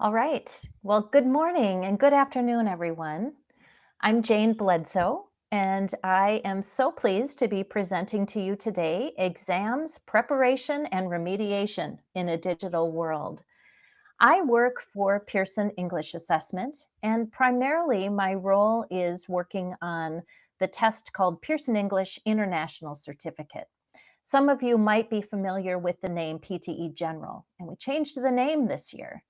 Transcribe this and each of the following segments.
All right. Well, good morning and good afternoon, everyone. I'm Jane Bledsoe, and I am so pleased to be presenting to you today Exams, Preparation, and Remediation in a Digital World. I work for Pearson English Assessment, and primarily my role is working on the test called Pearson English International Certificate. Some of you might be familiar with the name PTE General, and we changed the name this year.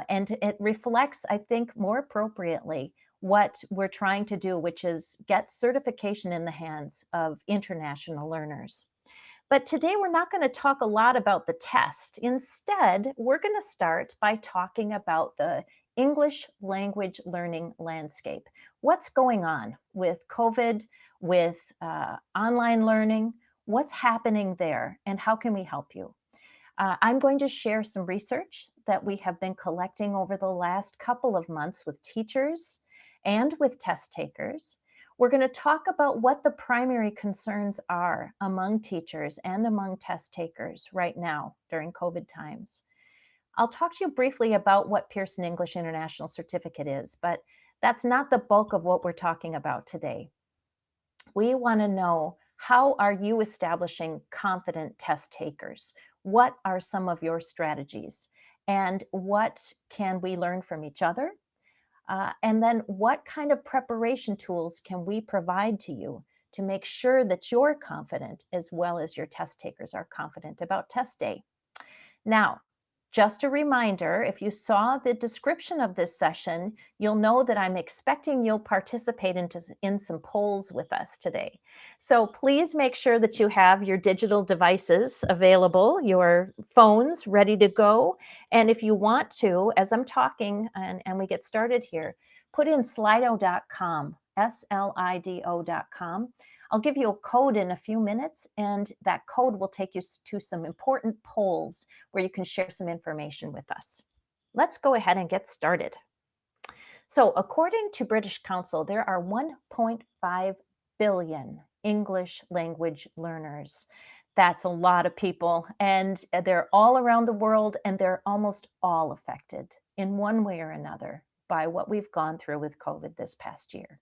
And it reflects, I think, more appropriately what we're trying to do, which is get certification in the hands of international learners. But today we're not going to talk a lot about the test. Instead, we're going to start by talking about the English language learning landscape. What's going on with COVID, with online learning? What's happening there, and how can we help you? I'm going to share some research that we have been collecting over the last couple of months with teachers and with test takers. We're going to talk about what the primary concerns are among teachers and among test takers right now during COVID times. I'll talk to you briefly about what Pearson English International Certificate is, but that's not the bulk of what we're talking about today. We want to know, how are you establishing confident test takers? What are some of your strategies? And what can we learn from each other? And then what kind of preparation tools can we provide to you to make sure that you're confident as well as your test takers are confident about test day? Now, just a reminder, if you saw the description of this session, you'll know that I'm expecting you'll participate in some polls with us today. So please make sure that you have your digital devices available, your phones ready to go. And if you want to, as I'm talking and we get started here, put in slido.com, SLIDO.com. I'll give you a code in a few minutes, and that code will take you to some important polls where you can share some information with us. Let's go ahead and get started. So, according to British Council, there are 1.5 billion English language learners. That's a lot of people, and they're all around the world, and they're almost all affected in one way or another by what we've gone through with COVID this past year.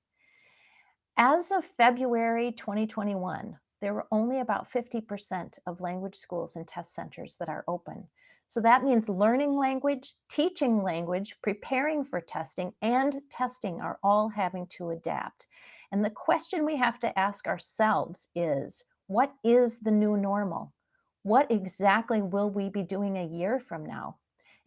As of February 2021, there were only about 50% of language schools and test centers that are open. So that means learning language, teaching language, preparing for testing, and testing are all having to adapt. And the question we have to ask ourselves is, what is the new normal? What exactly will we be doing a year from now?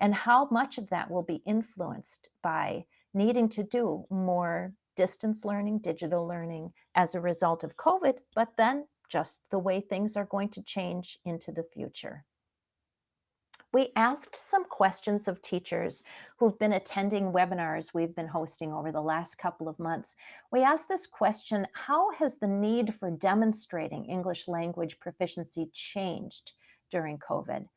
And how much of that will be influenced by needing to do more distance learning, digital learning as a result of COVID, but then just the way things are going to change into the future. We asked some questions of teachers who've been attending webinars we've been hosting over the last couple of months. We asked this question: how has the need for demonstrating English language proficiency changed during COVID?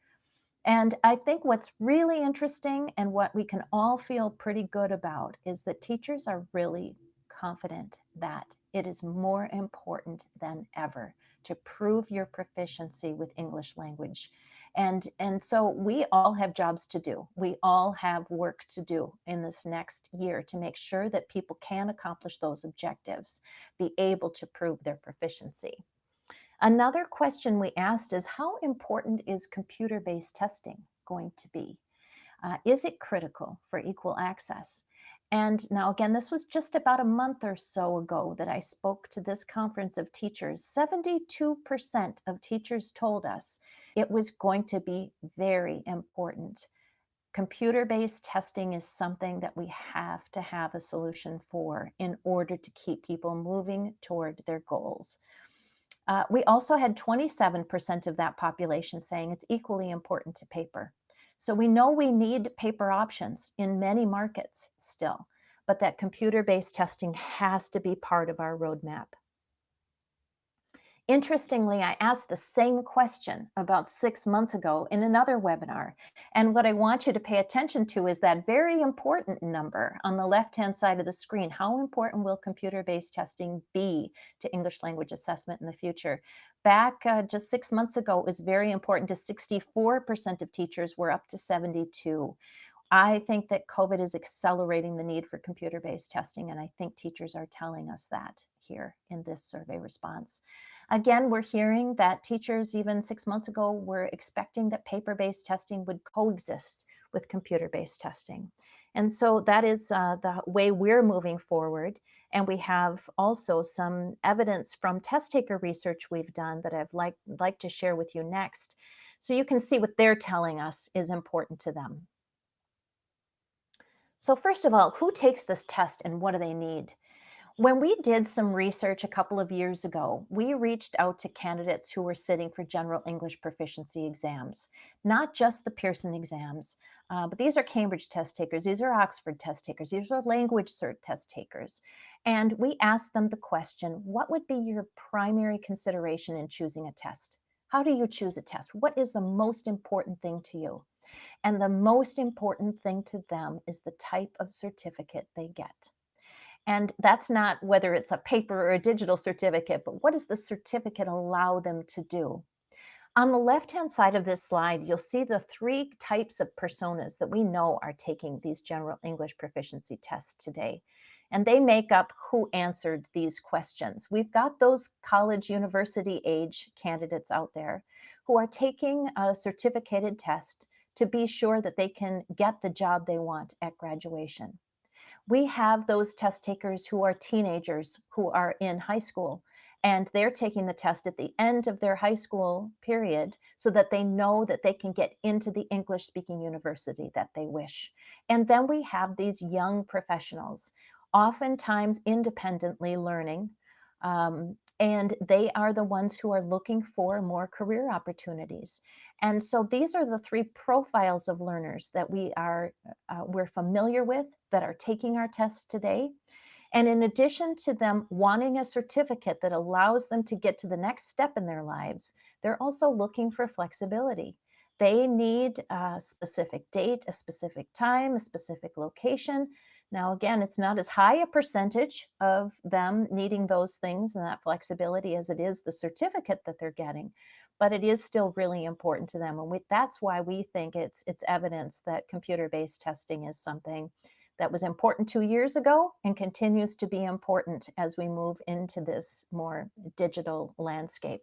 And I think what's really interesting and what we can all feel pretty good about is that teachers are really confident that it is more important than ever to prove your proficiency with English language. And so we all have jobs to do. We all have work to do in this next year to make sure that people can accomplish those objectives, be able to prove their proficiency. Another question we asked is, how important is computer-based testing going to be? Is it critical for equal access? And now, again, this was just about a month or so ago that I spoke to this conference of teachers. 72% of teachers told us it was going to be very important. Computer-based testing is something that we have to have a solution for in order to keep people moving toward their goals. We also had 27% of that population saying it's equally important to paper. So we know we need paper options in many markets still, but that computer-based testing has to be part of our roadmap. Interestingly, I asked the same question about 6 months ago in another webinar. And what I want you to pay attention to is that very important number on the left-hand side of the screen. How important will computer-based testing be to English language assessment in the future? Back just 6 months ago, it was very important to 64% of teachers. We're up to 72. I think that COVID is accelerating the need for computer-based testing, and I think teachers are telling us that here in this survey response. Again, we're hearing that teachers even 6 months ago were expecting that paper-based testing would coexist with computer-based testing. And so that is the way we're moving forward. And we have also some evidence from test taker research we've done that I'd like to share with you next. So you can see what they're telling us is important to them. So first of all, who takes this test and what do they need? When we did some research a couple of years ago, we reached out to candidates who were sitting for general English proficiency exams, not just the Pearson exams, but these are Cambridge test takers, these are Oxford test takers, these are language cert test takers. And we asked them the question, what would be your primary consideration in choosing a test? How do you choose a test? What is the most important thing to you? And the most important thing to them is the type of certificate they get. And that's not whether it's a paper or a digital certificate, but what does the certificate allow them to do? On the left-hand side of this slide, you'll see the three types of personas that we know are taking these general English proficiency tests today. And they make up who answered these questions. We've got those college, university age candidates out there who are taking a certificated test to be sure that they can get the job they want at graduation. We have those test takers who are teenagers who are in high school, and they're taking the test at the end of their high school period so that they know that they can get into the English speaking university that they wish. And then we have these young professionals, oftentimes independently learning, and they are the ones who are looking for more career opportunities. And so these are the three profiles of learners that we're familiar with that are taking our tests today. And in addition to them wanting a certificate that allows them to get to the next step in their lives, they're also looking for flexibility. They need a specific date, a specific time, a specific location. Now, again, it's not as high a percentage of them needing those things and that flexibility as it is the certificate that they're getting, but it is still really important to them. And that's why we think it's evidence that computer-based testing is something that was important 2 years ago and continues to be important as we move into this more digital landscape.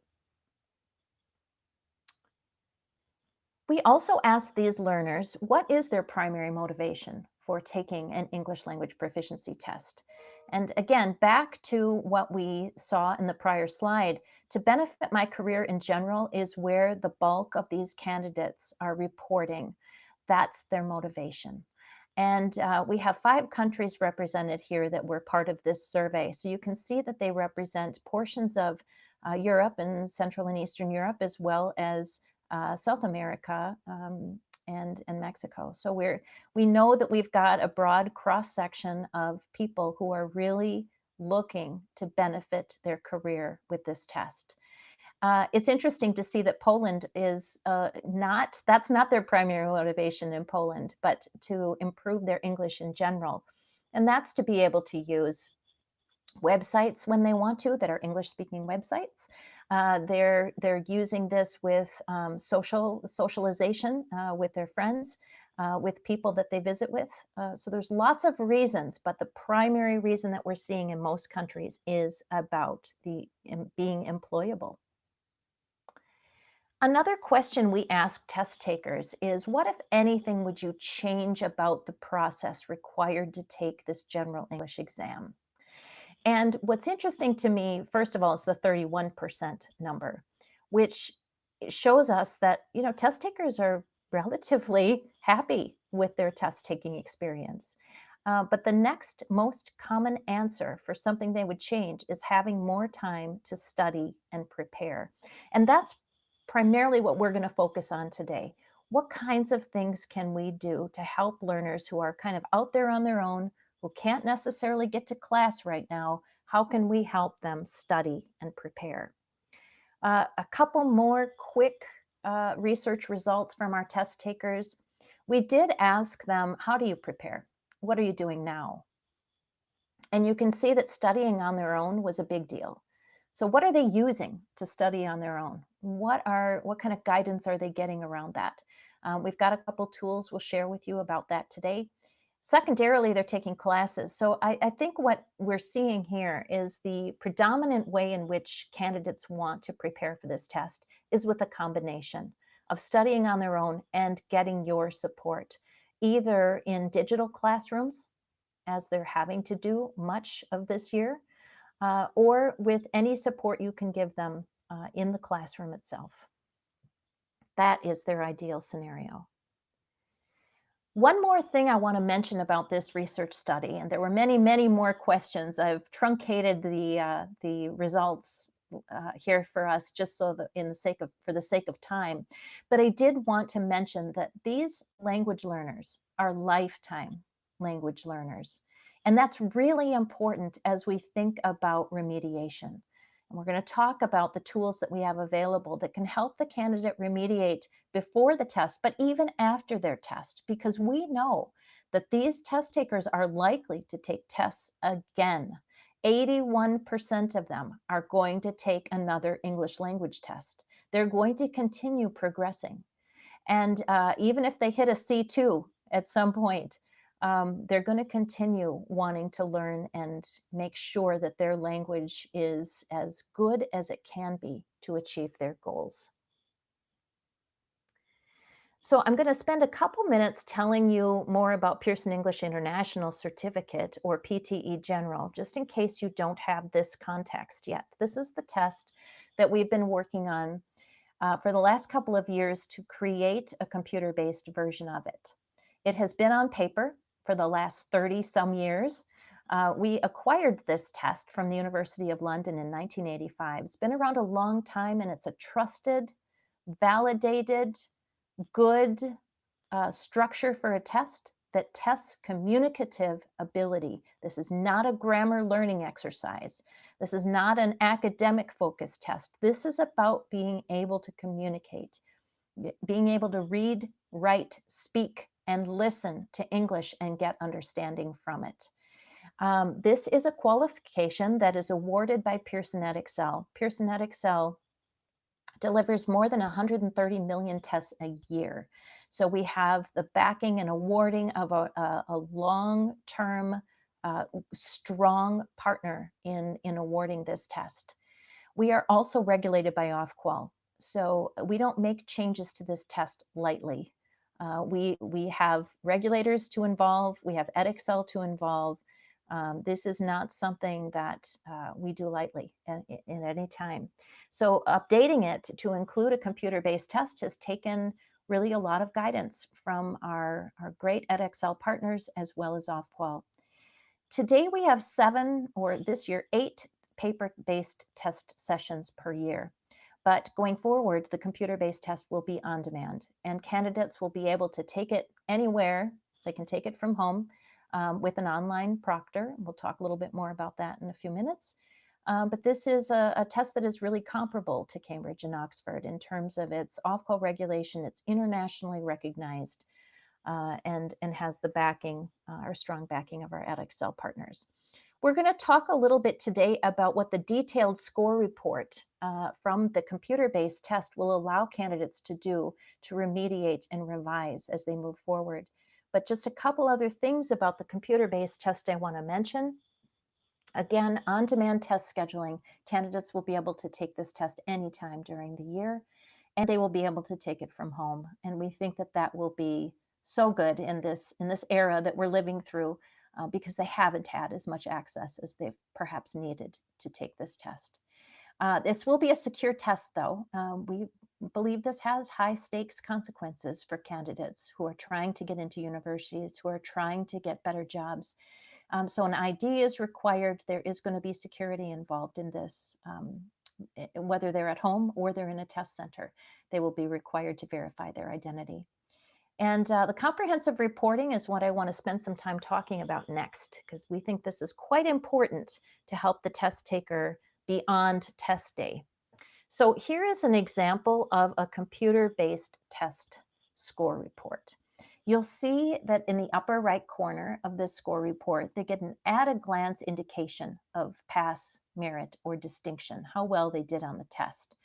We also asked these learners, what is their primary motivation for taking an English language proficiency test? And again, back to what we saw in the prior slide, to benefit my career in general is where the bulk of these candidates are reporting. That's their motivation. And we have 5 countries represented here that were part of this survey. So you can see that they represent portions of Europe and Central and Eastern Europe, as well as South America and Mexico. So we know that we've got a broad cross-section of people who are really looking to benefit their career with this test. It's interesting to see that Poland is that's not their primary motivation in Poland, but to improve their English in general. And that's to be able to use websites when they want to that are English speaking websites. They're using this with socialization with their friends, with people that they visit with. So there's lots of reasons, but the primary reason that we're seeing in most countries is about being employable. Another question we ask test takers is, what, if anything, would you change about the process required to take this general English exam? And what's interesting to me, first of all, is the 31% number, which shows us that, test takers are relatively happy with their test taking experience. But the next most common answer for something they would change is having more time to study and prepare. And that's primarily what we're going to focus on today. What kinds of things can we do to help learners who are kind of out there on their own, who can't necessarily get to class right now? How can we help them study and prepare? A couple more quick research results from our test takers. We did ask them, how do you prepare? What are you doing now? And you can see that studying on their own was a big deal. So what are they using to study on their own? What kind of guidance are they getting around that? We've got a couple tools we'll share with you about that today. Secondarily, they're taking classes. So I think what we're seeing here is the predominant way in which candidates want to prepare for this test is with a combination of studying on their own and getting your support, either in digital classrooms, as they're having to do much of this year, or with any support you can give them in the classroom itself. That is their ideal scenario. One more thing I want to mention about this research study, and there were many, many more questions. I've truncated the results here for us, just so that for the sake of time. But I did want to mention that these language learners are lifetime language learners, and that's really important as we think about remediation. And we're going to talk about the tools that we have available that can help the candidate remediate before the test, but even after their test, because we know that these test takers are likely to take tests again. 81% of them are going to take another English language test. They're going to continue progressing. And even if they hit a C2 at some point, they're going to continue wanting to learn and make sure that their language is as good as it can be to achieve their goals. So I'm going to spend a couple minutes telling you more about Pearson English International Certificate, or PTE General, just in case you don't have this context yet. This is the test that we've been working on for the last couple of years to create a computer-based version of it. It has been on paper for the last 30 some years. We acquired this test from the University of London in 1985. It's been around a long time, and it's a trusted, validated, good structure for a test that tests communicative ability. This is not a grammar learning exercise. This is not an academic focused test. This is about being able to communicate, being able to read, write, speak, and listen to English and get understanding from it. This is a qualification that is awarded by Pearson EdXL. Pearson EdXL delivers more than 130 million tests a year. So we have the backing and awarding of a long-term, strong partner in awarding this test. We are also regulated by Ofqual, so we don't make changes to this test lightly. We have regulators to involve, we have EdXL to involve. This is not something that we do lightly in any time. So updating it to include a computer-based test has taken really a lot of guidance from our great EdXL partners as well as Ofqual. Today we have 7, or this year 8, paper-based test sessions per year. But going forward, the computer-based test will be on demand, and candidates will be able to take it anywhere. They can take it from home with an online proctor. We'll talk a little bit more about that in a few minutes. But this is a test that is really comparable to Cambridge and Oxford in terms of its Ofqual regulation. It's internationally recognized and has the backing, or strong backing, of our EdXL partners. We're going to talk a little bit today about what the detailed score report from the computer-based test will allow candidates to do to remediate and revise as they move forward. But just a couple other things about the computer-based test I want to mention. Again, on-demand test scheduling. Candidates will be able to take this test anytime during the year, and they will be able to take it from home. And we think that that will be so good in this era that we're living through, because they haven't had as much access as they've perhaps needed to take this test. This will be a secure test, though. We believe this has high stakes consequences for candidates who are trying to get into universities, who are trying to get better jobs. So an ID is required. There is going to be security involved in this. Whether they're at home or they're in a test center, they will be required to verify their identity. And the comprehensive reporting is what I want to spend some time talking about next, because we think this is quite important to help the test taker beyond test day. So here is an example of a computer-based test score report. You'll see that in the upper right corner of this score report, they get an at-a-glance indication of pass, merit, or distinction, how well they did on the test.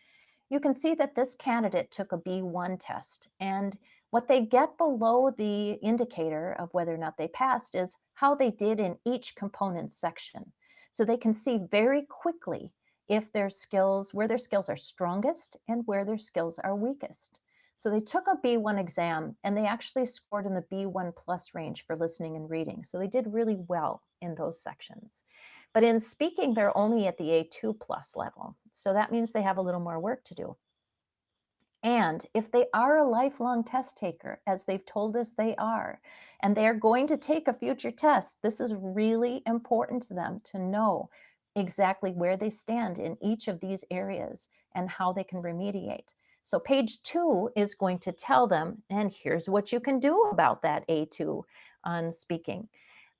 You can see that this candidate took a B1 test, and What they get below the indicator of whether or not they passed is how they did in each component section. So they can see very quickly if their skills, where their skills are strongest and where their skills are weakest. So they took a B1 exam and they actually scored in the B1 plus range for listening and reading. So they did really well in those sections. But in speaking, they're only at the A2 plus level. So that means they have a little more work to do. And if they are a lifelong test taker, as they've told us they are, and they're going to take a future test, this is really important to them to know exactly where they stand in each of these areas and how they can remediate. So page 2 is going to tell them, and here's what you can do about that A2 on speaking.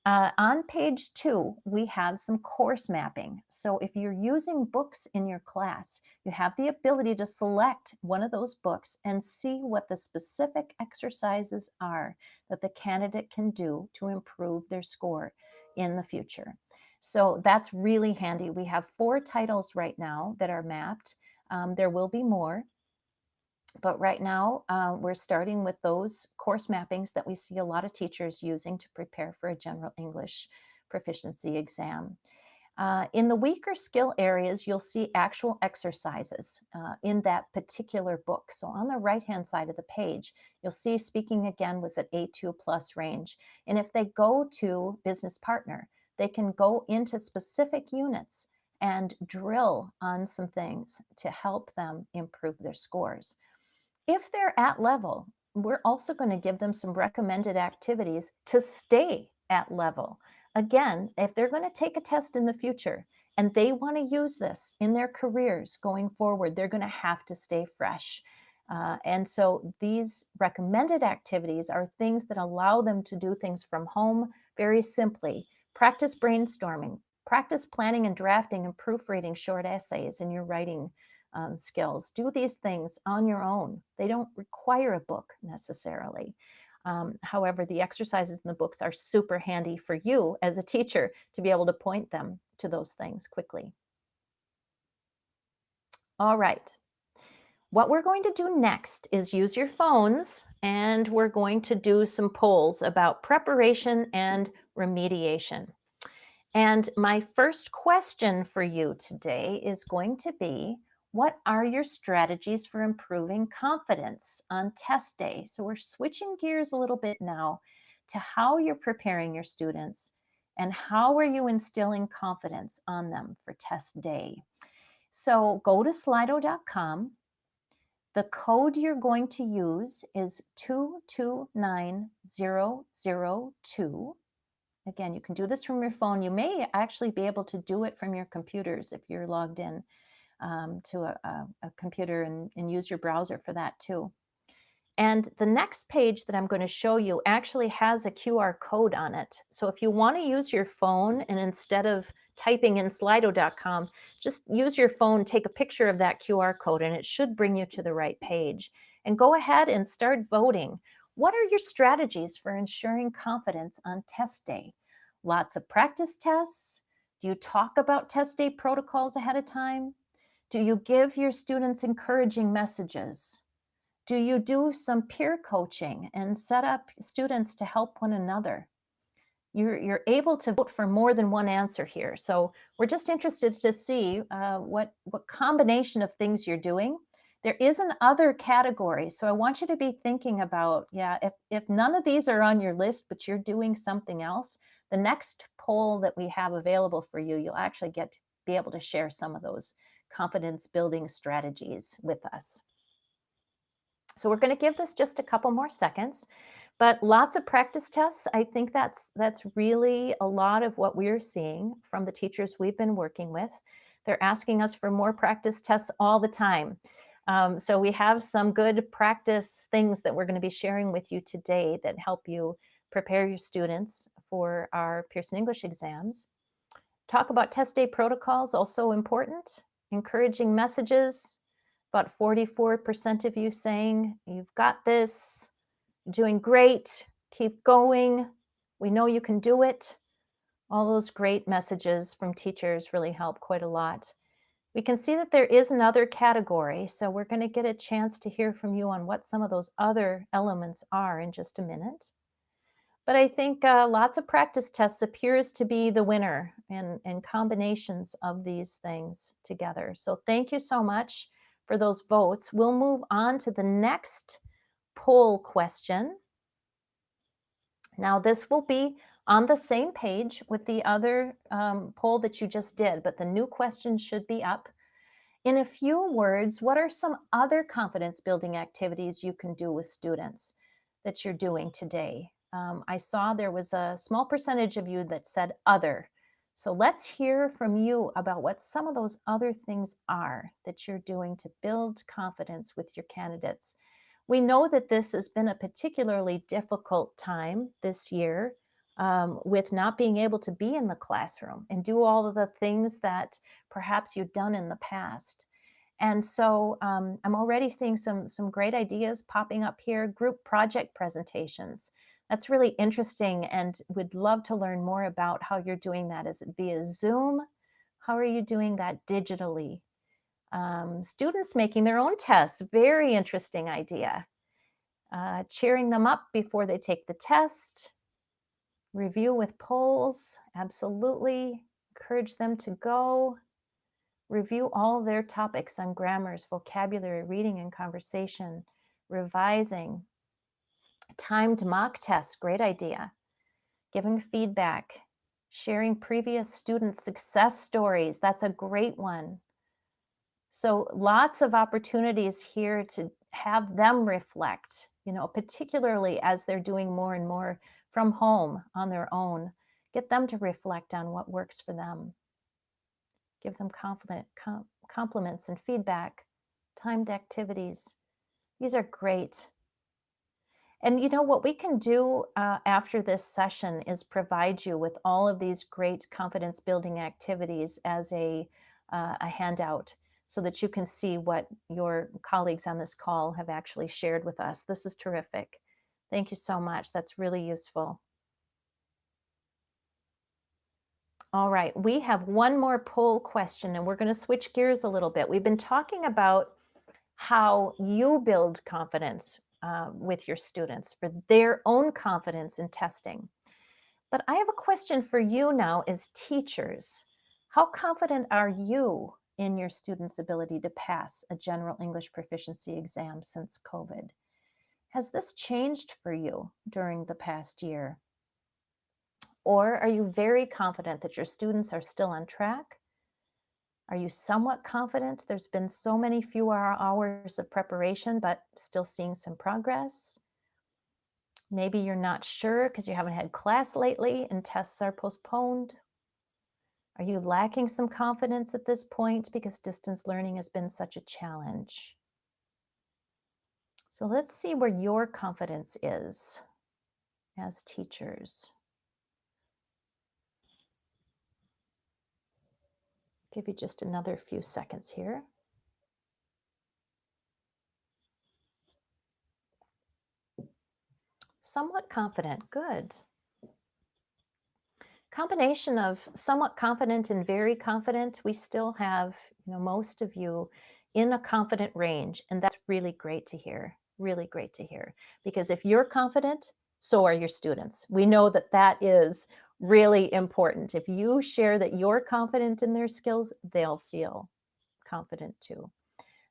On page 2, we have some course mapping. So if you're using books in your class, you have the ability to select one of those books and see what the specific exercises are that the candidate can do to improve their score in the future. So that's really handy. We have 4 titles right now that are mapped. There will be more. But right now, we're starting with those course mappings that we see a lot of teachers using to prepare for a general English proficiency exam. In the weaker skill areas, you'll see actual exercises in that particular book. So on the right-hand side of the page, you'll see speaking again was at A2 plus range. And if they go to business partner, they can go into specific units and drill on some things to help them improve their scores. If they're at level, we're also going to give them some recommended activities to stay at level. Again, if they're going to take a test in the future and they want to use this in their careers going forward, they're going to have to stay fresh. And so these recommended activities are things that allow them to do things from home very simply. Practice brainstorming, practice planning and drafting and proofreading short essays in your writing skills. Do these things on your own. They don't require a book necessarily. However, the exercises in the books are super handy for you as a teacher to be able to point them to those things quickly. All right. What we're going to do next is use your phones, and we're going to do some polls about preparation and remediation. And my first question for you today is going to be, what are your strategies for improving confidence on test day? So we're switching gears a little bit now to how you're preparing your students and how are you instilling confidence on them for test day. So go to slido.com. The code you're going to use is 229002. Again, you can do this from your phone. You may actually be able to do it from your computers if you're logged in to a computer and use your browser for that too. And the next page that I'm going to show you actually has a QR code on it. So if you want to use your phone and instead of typing in slido.com, just use your phone, take a picture of that QR code, and it should bring you to the right page. And go ahead and start voting. What are your strategies for ensuring confidence on test day? Lots of practice tests? Do you talk about test day protocols ahead of time? Do you give your students encouraging messages? Do you do some peer coaching and set up students to help one another? You're able to vote for more than one answer here. So we're just interested to see what combination of things you're doing. There is an other category. So I want you to be thinking about, if none of these are on your list, but you're doing something else, the next poll that we have available for you, you'll actually get to be able to share some of those confidence building strategies with us. So we're going to give this just a couple more seconds, but lots of practice tests. I think that's really a lot of what we're seeing from the teachers we've been working with. They're asking us for more practice tests all the time. So we have some good practice things that we're going to be sharing with you today that help you prepare your students for our Pearson English exams. Talk about test day protocols, also important. Encouraging messages. About 44% of you saying, you've got this, doing great, keep going, we know you can do it. All those great messages from teachers really help quite a lot. We can see that there is another category, so we're going to get a chance to hear from you on what some of those other elements are in just a minute. But I think lots of practice tests appears to be the winner and combinations of these things together. So thank you so much for those votes. We'll move on to the next poll question. Now this will be on the same page with the other poll that you just did, but the new question should be up. In a few words, what are some other confidence building activities you can do with students that you're doing today? I saw there was a small percentage of you that said other. So let's hear from you about what some of those other things are that you're doing to build confidence with your candidates. We know that this has been a particularly difficult time this year with not being able to be in the classroom and do all of the things that perhaps you've done in the past. And so I'm already seeing some great ideas popping up here, group project presentations. That's really interesting and would love to learn more about how you're doing that. Is it via Zoom? How are you doing that digitally? Students making their own tests, very interesting idea. Cheering them up before they take the test. Review with polls, absolutely. Encourage them to go. Review all their topics on grammars, vocabulary, reading, and conversation. Revising. Timed mock tests, great idea. Giving feedback. Sharing previous student success stories, that's a great one. So lots of opportunities here to have them reflect, particularly as they're doing more and more from home on their own. Get them to reflect on what works for them. Give them compliments and feedback, timed activities. These are great. And what we can do after this session is provide you with all of these great confidence building activities as a handout so that you can see what your colleagues on this call have actually shared with us. This is terrific. Thank you so much. That's really useful. All right, we have one more poll question and we're going to switch gears a little bit. We've been talking about how you build confidence with your students for their own confidence in testing. But I have a question for you now as teachers. How confident are you in your students' ability to pass a general English proficiency exam since COVID? Has this changed for you during the past year? Or are you very confident that your students are still on track? Are you somewhat confident there's been so many fewer hours of preparation, but still seeing some progress? Maybe you're not sure because you haven't had class lately and tests are postponed. Are you lacking some confidence at this point because distance learning has been such a challenge? So let's see where your confidence is as teachers. Give you just another few seconds here. Somewhat confident, good. Combination of somewhat confident and very confident, we still have, most of you in a confident range, and that's really great to hear, really great to hear. Because if you're confident, so are your students. We know that that is really important. If you share that you're confident in their skills, they'll feel confident too.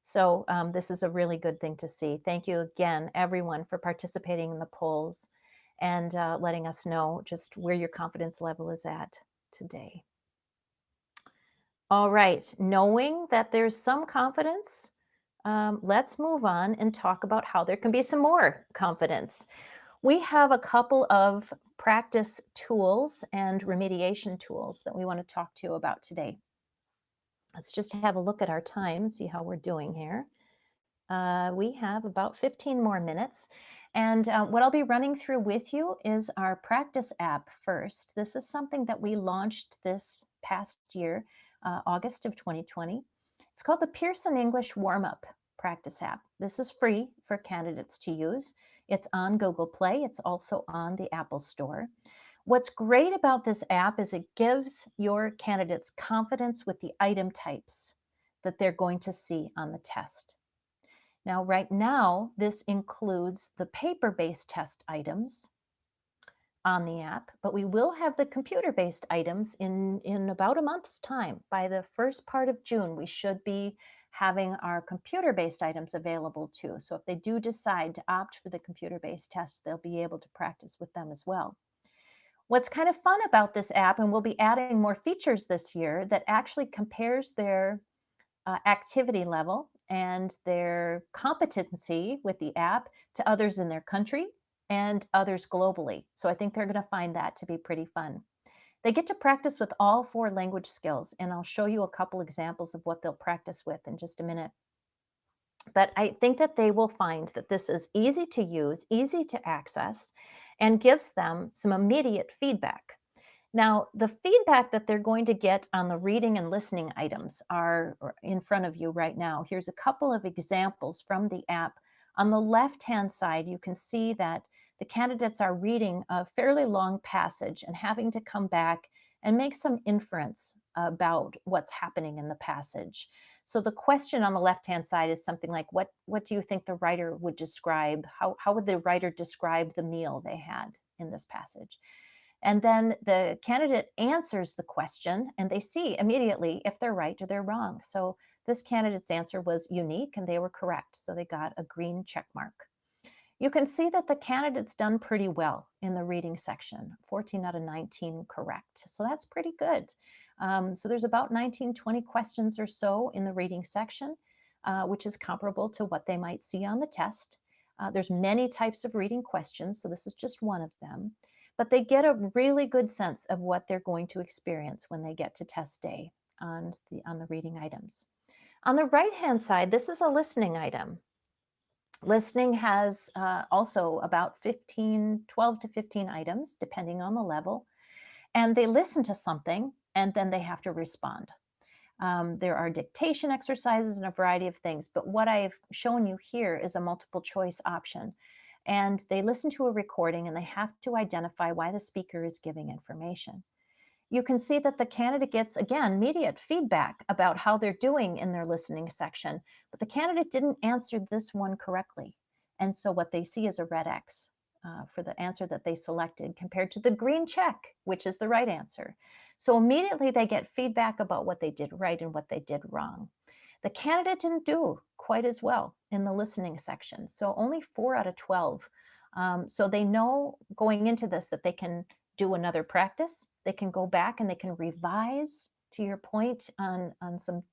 So this is a really good thing to see. Thank you again, everyone, for participating in the polls and letting us know just where your confidence level is at today. All right, knowing that there's some confidence, let's move on and talk about how there can be some more confidence. We have a couple of practice tools and remediation tools that we want to talk to you about today. Let's just have a look at our time, see how we're doing here. We have about 15 more minutes. And what I'll be running through with you is our practice app first. This is something that we launched this past year, August of 2020. It's called the Pearson English Warm-Up Practice app. This is free for candidates to use. It's on Google Play. It's also on the Apple Store. What's great about this app is it gives your candidates confidence with the item types that they're going to see on the test. Now, right now, this includes the paper-based test items on the app, but we will have the computer-based items in about a month's time. By the first part of June, we should be having our computer-based items available too. So if they do decide to opt for the computer-based tests, they'll be able to practice with them as well. What's kind of fun about this app, and we'll be adding more features this year, that actually compares their activity level and their competency with the app to others in their country and others globally. So I think they're going to find that to be pretty fun. They get to practice with all 4 language skills, and I'll show you a couple examples of what they'll practice with in just a minute. But I think that they will find that this is easy to use, easy to access, and gives them some immediate feedback. Now, the feedback that they're going to get on the reading and listening items are in front of you right now. Here's a couple of examples from the app. On the left-hand side, you can see that the candidates are reading a fairly long passage and having to come back and make some inference about what's happening in the passage. So the question on the left-hand side is something like, what do you think the writer would describe? How would the writer describe the meal they had in this passage? And then the candidate answers the question, and they see immediately if they're right or they're wrong. So this candidate's answer was unique, and they were correct. So they got a green check mark. You can see that the candidate's done pretty well in the reading section, 14 out of 19 correct. So that's pretty good. So there's about 19, 20 questions or so in the reading section, which is comparable to what they might see on the test. There's many types of reading questions, so this is just one of them. But they get a really good sense of what they're going to experience when they get to test day on the reading items. On the right-hand side, this is a listening item. Listening has also about 12 to 15 items, depending on the level. And they listen to something, and then they have to respond. There are dictation exercises and a variety of things, but what I've shown you here is a multiple choice option. And they listen to a recording and they have to identify why the speaker is giving information. You can see that the candidate gets, again, immediate feedback about how they're doing in their listening section, but the candidate didn't answer this one correctly. And so what they see is a red X for the answer that they selected compared to the green check, which is the right answer. So immediately they get feedback about what they did right and what they did wrong. The candidate didn't do quite as well in the listening section, so only 4 out of 12. So they know going into this that they can do another practice. They can go back and they can revise, to your point, on some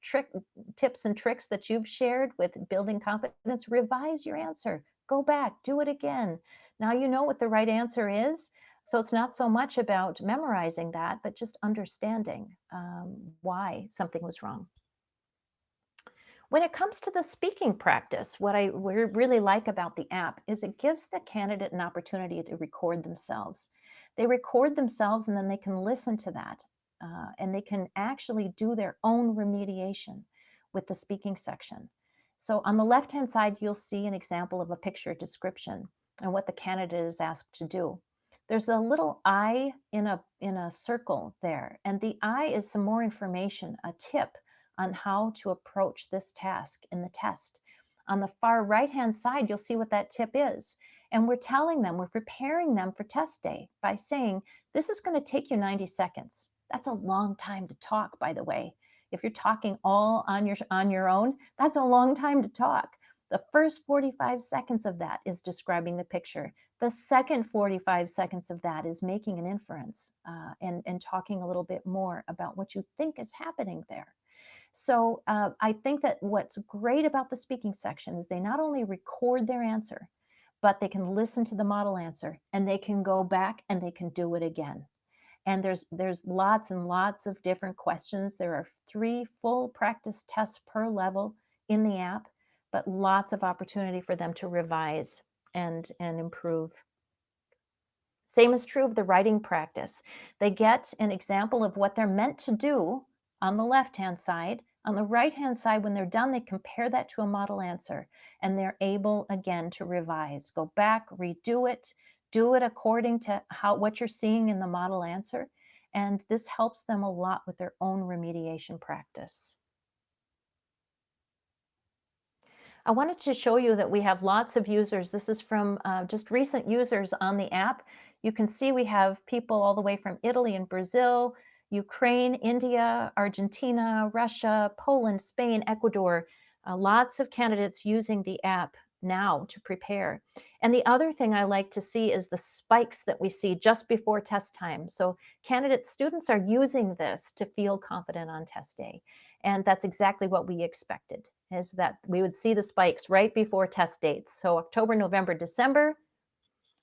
tips and tricks that you've shared with building confidence. Revise your answer. Go back, do it again. Now you know what the right answer is. So it's not so much about memorizing that, but just understanding why something was wrong. When it comes to the speaking practice, what I really like about the app is it gives the candidate an opportunity to record themselves. They record themselves and then they can listen to that and they can actually do their own remediation with the speaking section. So on the left-hand side, you'll see an example of a picture description and what the candidate is asked to do. There's a little eye in a circle there, and the eye is some more information, a tip on how to approach this task in the test. On the far right-hand side, you'll see what that tip is. And we're telling them, we're preparing them for test day by saying, this is going to take you 90 seconds. That's a long time to talk, by the way. If you're talking all on your own, that's a long time to talk. The first 45 seconds of that is describing the picture. The second 45 seconds of that is making an inference and talking a little bit more about what you think is happening there. So I think that what's great about the speaking section is they not only record their answer, but they can listen to the model answer and they can go back and they can do it again. And there's lots and lots of different questions. There are 3 full practice tests per level in the app, but lots of opportunity for them to revise and improve. Same is true of the writing practice. They get an example of what they're meant to do on the left-hand side. On the right-hand side, when they're done, they compare that to a model answer, and they're able, again, to revise. Go back, redo it, do it according to what you're seeing in the model answer, and this helps them a lot with their own remediation practice. I wanted to show you that we have lots of users. This is from just recent users on the app. You can see we have people all the way from Italy and Brazil, Ukraine, India, Argentina, Russia, Poland, Spain, Ecuador. Lots of candidates using the app now to prepare. And the other thing I like to see is the spikes that we see just before test time. So students are using this to feel confident on test day. And that's exactly what we expected, is that we would see the spikes right before test dates. So October, November, December.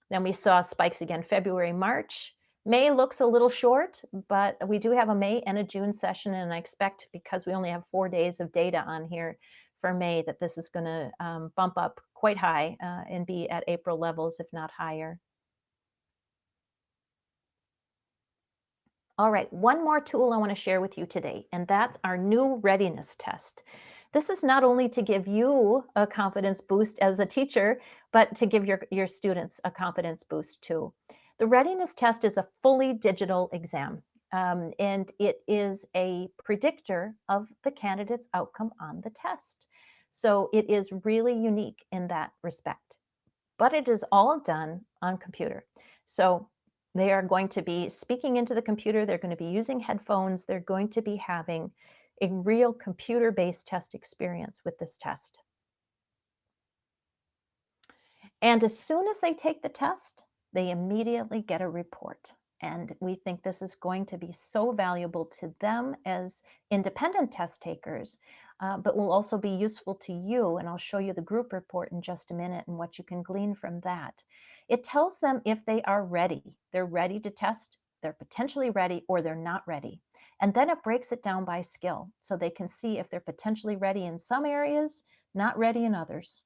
Then we saw spikes again February, March. May looks a little short, but we do have a May and a June session, and I expect, because we only have 4 days of data on here for May, that this is going to bump up quite high and be at April levels, if not higher. All right, one more tool I want to share with you today, and that's our new readiness test. This is not only to give you a confidence boost as a teacher, but to give your students a confidence boost too. The readiness test is a fully digital exam, and it is a predictor of the candidate's outcome on the test. So it is really unique in that respect, but it is all done on computer. So they are going to be speaking into the computer. They're going to be using headphones. They're going to be having a real computer-based test experience with this test. And as soon as they take the test, they immediately get a report. And we think this is going to be so valuable to them as independent test takers, but will also be useful to you. And I'll show you the group report in just a minute and what you can glean from that. It tells them if they are ready. They're ready to test, they're potentially ready, or they're not ready. And then it breaks it down by skill, so they can see if they're potentially ready in some areas, not ready in others.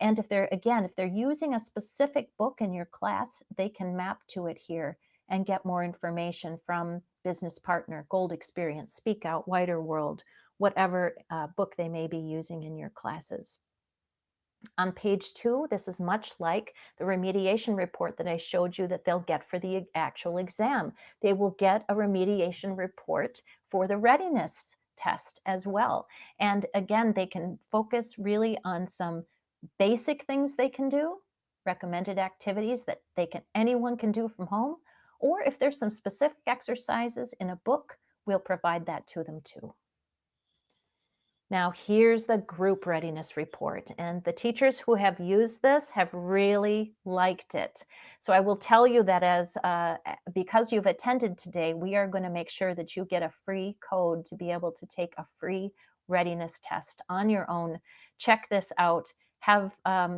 And if they're using a specific book in your class, they can map to it here and get more information from Business Partner, Gold Experience, Speak Out, Wider World, whatever book they may be using in your classes. On page 2, this is much like the remediation report that I showed you that they'll get for the actual exam. They will get a remediation report for the readiness test as well. And again, they can focus really on some basic things they can do, recommended activities that anyone can do from home, or if there's some specific exercises in a book, we'll provide that to them too. Now, here's the group readiness report, and the teachers who have used this have really liked it. So I will tell you that because you've attended today, we are going to make sure that you get a free code to be able to take a free readiness test on your own. Check this out. Have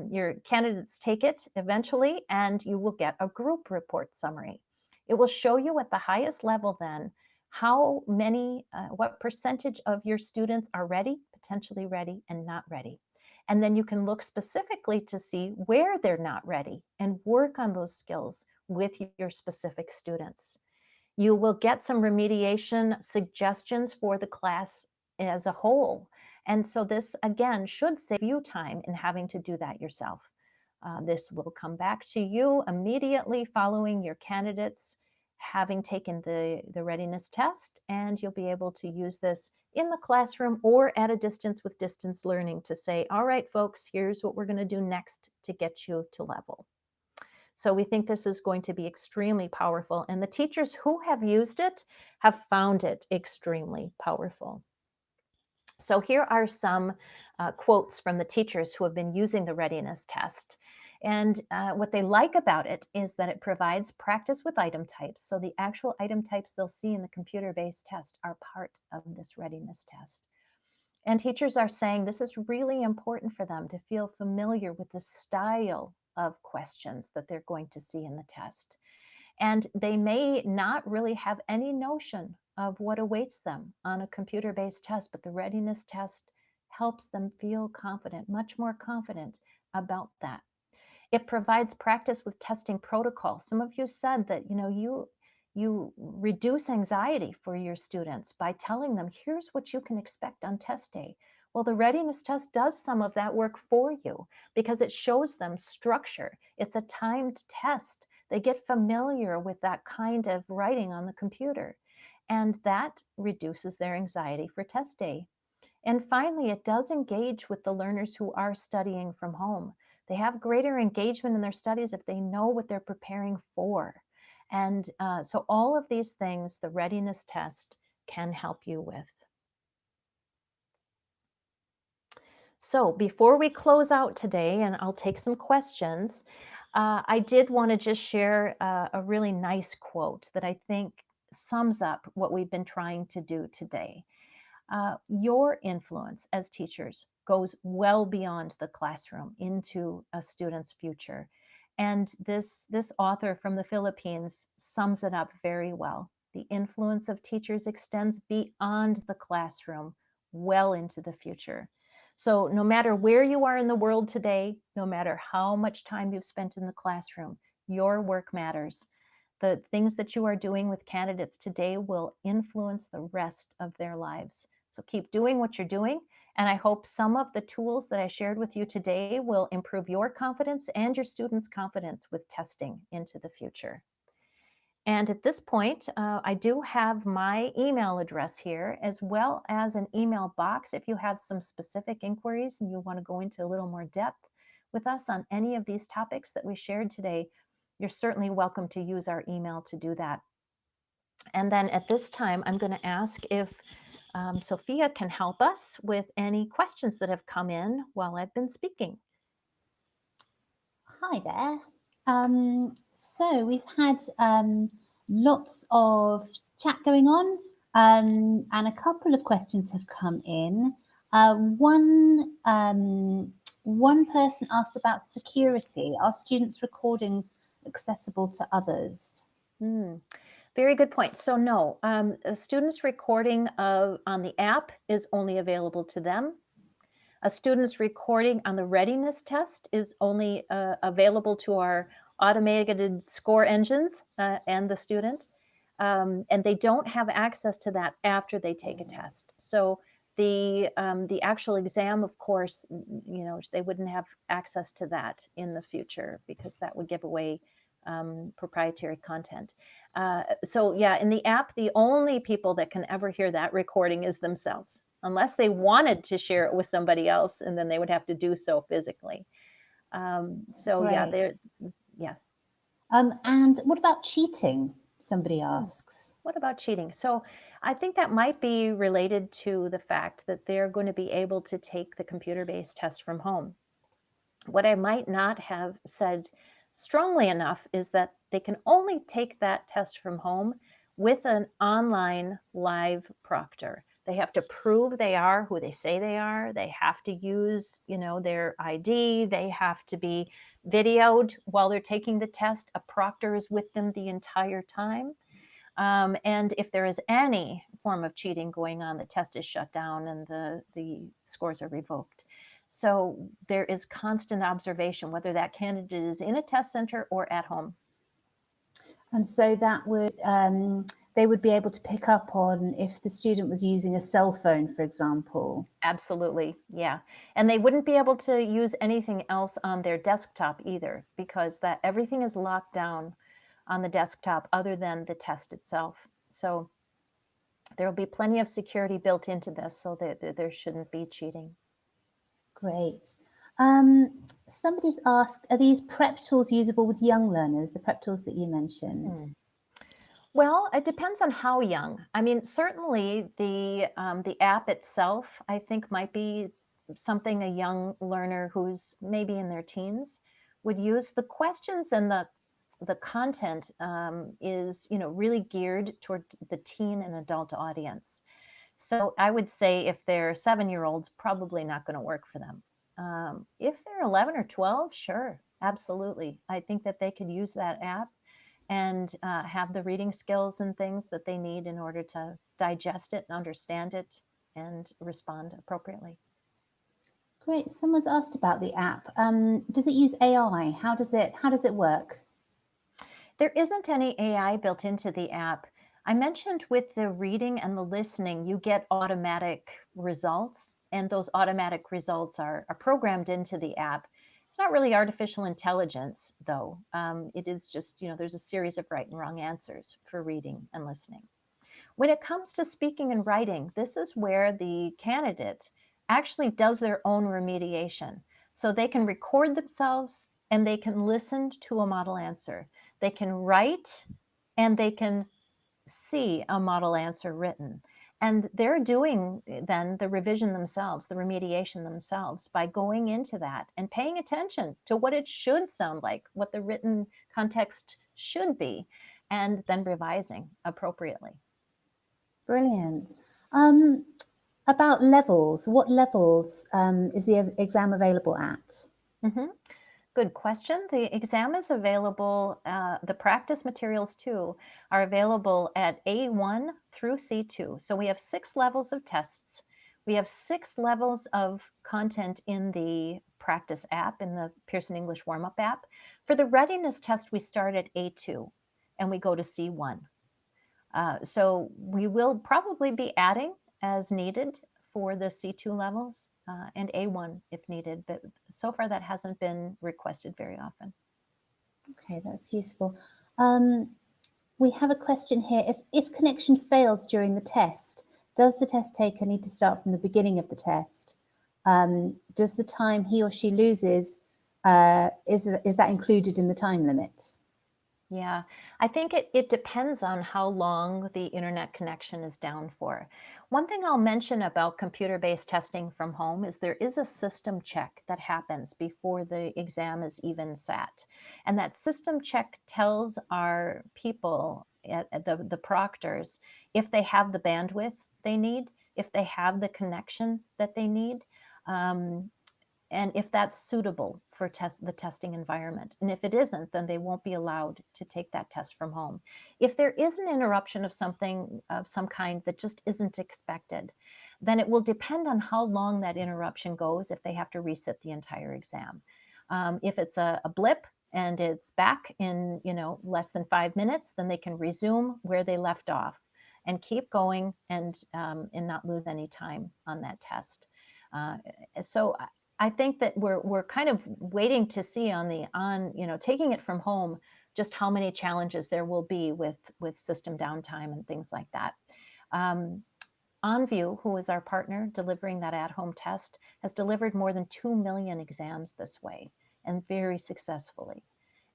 your candidates take it eventually, and you will get a group report summary. It will show you at the highest level then what percentage of your students are ready, potentially ready, and not ready. And then you can look specifically to see where they're not ready and work on those skills with your specific students. You will get some remediation suggestions for the class as a whole. And so this, again, should save you time in having to do that yourself. This will come back to you immediately following your candidates having taken the readiness test, and you'll be able to use this in the classroom or at a distance with distance learning to say, all right, folks, here's what we're going to do next to get you to level. So we think this is going to be extremely powerful, and the teachers who have used it have found it extremely powerful. So here are some quotes from the teachers who have been using the readiness test. And what they like about it is that it provides practice with item types. So the actual item types they'll see in the computer-based test are part of this readiness test. And teachers are saying this is really important for them to feel familiar with the style of questions that they're going to see in the test. And they may not really have any notion of what awaits them on a computer-based test, but the readiness test helps them feel confident, much more confident about that. It provides practice with testing protocol. Some of you said that you reduce anxiety for your students by telling them, here's what you can expect on test day. Well, the readiness test does some of that work for you because it shows them structure. It's a timed test. They get familiar with that kind of writing on the computer, and that reduces their anxiety for test day. And finally, it does engage with the learners who are studying from home. They have greater engagement in their studies if they know what they're preparing for. And so all of these things, the readiness test can help you with. So before we close out today, and I'll take some questions, I did want to just share a really nice quote that I think sums up what we've been trying to do today. Your influence as teachers goes well beyond the classroom into a student's future. And this author from the Philippines sums it up very well. The influence of teachers extends beyond the classroom, well into the future. So no matter where you are in the world today, no matter how much time you've spent in the classroom, your work matters. The things that you are doing with candidates today will influence the rest of their lives. So keep doing what you're doing. And I hope some of the tools that I shared with you today will improve your confidence and your students' confidence with testing into the future. And at this point, I do have my email address here, as well as an email box if you have some specific inquiries and you want to go into a little more depth with us on any of these topics that we shared today. You're certainly welcome to use our email to do that. And then at this time, I'm going to ask if Sophia can help us with any questions that have come in while I've been speaking. Hi there. So we've had lots of chat going on, and a couple of questions have come in. One person asked about security. Are students' recordings accessible to others? Very good point. So no, a student's recording on the app is only available to them. A student's recording on the readiness test is only available to our automated score engines and the student. And they don't have access to that after they take a test. So the actual exam, of course, they wouldn't have access to that in the future because that would give away proprietary content. So yeah, in the app, the only people that can ever hear that recording is themselves, unless they wanted to share it with somebody else, and then they would have to do so physically. So Great. yeah. And what about cheating? Somebody asks. What about cheating? So I think that might be related to the fact that they're going to be able to take the computer-based test from home. What I might not have said strongly enough is that they can only take that test from home with an online live proctor. They have to prove they are who they say they are. They have to use, their ID. They have to be videoed while they're taking the test. A proctor is with them the entire time. And if there is any form of cheating going on, the test is shut down and the scores are revoked. So there is constant observation, whether that candidate is in a test center or at home. And so that would they would be able to pick up on if the student was using a cell phone, for example. Absolutely, yeah. And they wouldn't be able to use anything else on their desktop either, because that everything is locked down on the desktop other than the test itself. So there will be plenty of security built into this so that there shouldn't be cheating. Great. Somebody's asked, are these prep tools usable with young learners, the prep tools that you mentioned? Well, it depends on how young. I mean, certainly the app itself, I think, might be something a young learner who's maybe in their teens would use. The questions and the content is, really geared toward the teen and adult audience. So I would say if they're 7-year-olds, probably not going to work for them. If they're 11 or 12, sure, absolutely. I think that they could use that app and have the reading skills and things that they need in order to digest it and understand it and respond appropriately. Great. Someone's asked about the app. Does it use AI? How does it work? There isn't any AI built into the app. I mentioned with the reading and the listening, you get automatic results, and those automatic results are programmed into the app. It's not really artificial intelligence, though. It is just, there's a series of right and wrong answers for reading and listening. When it comes to speaking and writing, this is where the candidate actually does their own remediation. So they can record themselves and they can listen to a model answer. They can write and they can see a model answer written. And they're doing then the revision themselves, the remediation themselves, by going into that and paying attention to what it should sound like, what the written context should be, and then revising appropriately. Brilliant. About levels, what levels is the exam available at? Good question. The exam is available, the practice materials too are available at A1 through C2. So we have 6 levels of tests. We have 6 levels of content in the practice app, in the Pearson English warm-up app. For the readiness test, we start at A2 and we go to C1. So we will probably be adding as needed for the C2 levels and A1 if needed, but so far that hasn't been requested very often. Okay, that's useful. We have a question here. If connection fails during the test, does the test taker need to start from the beginning of the test? Does the time he or she loses, is that included in the time limit? Yeah, I think it depends on how long the internet connection is down for. One thing I'll mention about computer-based testing from home is there is a system check that happens before the exam is even sat. And that system check tells our people, at the proctors, if they have the bandwidth they need, if they have the connection that they need. And if that's suitable for the testing environment. And if it isn't, then they won't be allowed to take that test from home. If there is an interruption of something of some kind that just isn't expected, then it will depend on how long that interruption goes if they have to resit the entire exam. If it's a blip and it's back in less than 5 minutes, then they can resume where they left off and keep going and not lose any time on that test. So I think that we're kind of waiting to see taking it from home, just how many challenges there will be with system downtime and things like that. OnView, who is our partner delivering that at-home test, has delivered more than 2 million exams this way, and very successfully.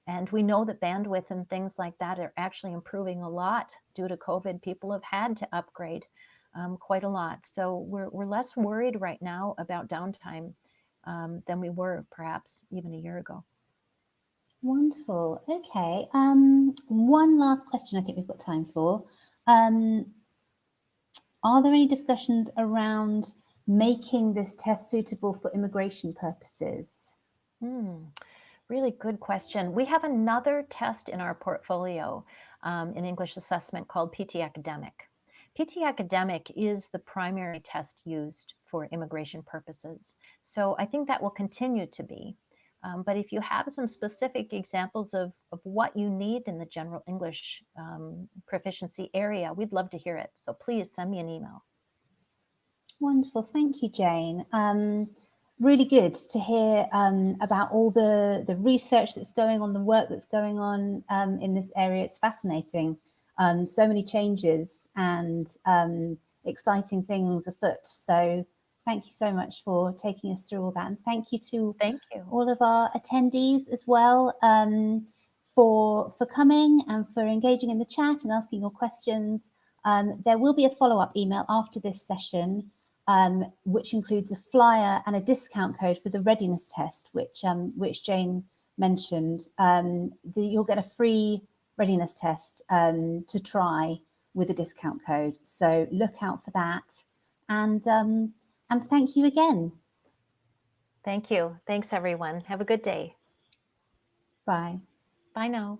And we know that bandwidth and things like that are actually improving a lot due to COVID. People have had to upgrade quite a lot. So we're less worried right now about downtime than we were perhaps even a year ago. Wonderful. Okay. One last question I think we've got time for. Are there any discussions around making this test suitable for immigration purposes? Really good question. We have another test in our portfolio in English assessment called PT Academic. PT Academic is the primary test used for immigration purposes. So I think that will continue to be. But if you have some specific examples of what you need in the general English proficiency area, we'd love to hear it. So please send me an email. Wonderful. Thank you, Jane. Really good to hear about all the research that's going on, the work that's going on in this area. It's fascinating. So many changes and exciting things afoot. So thank you so much for taking us through all that. And thank you to all of our attendees as well for coming and for engaging in the chat and asking your questions. There will be a follow-up email after this session, which includes a flyer and a discount code for the readiness test, which Jane mentioned. You'll get a free readiness test to try with a discount code. So look out for that. And thank you again. Thank you. Thanks, everyone. Have a good day. Bye. Bye now.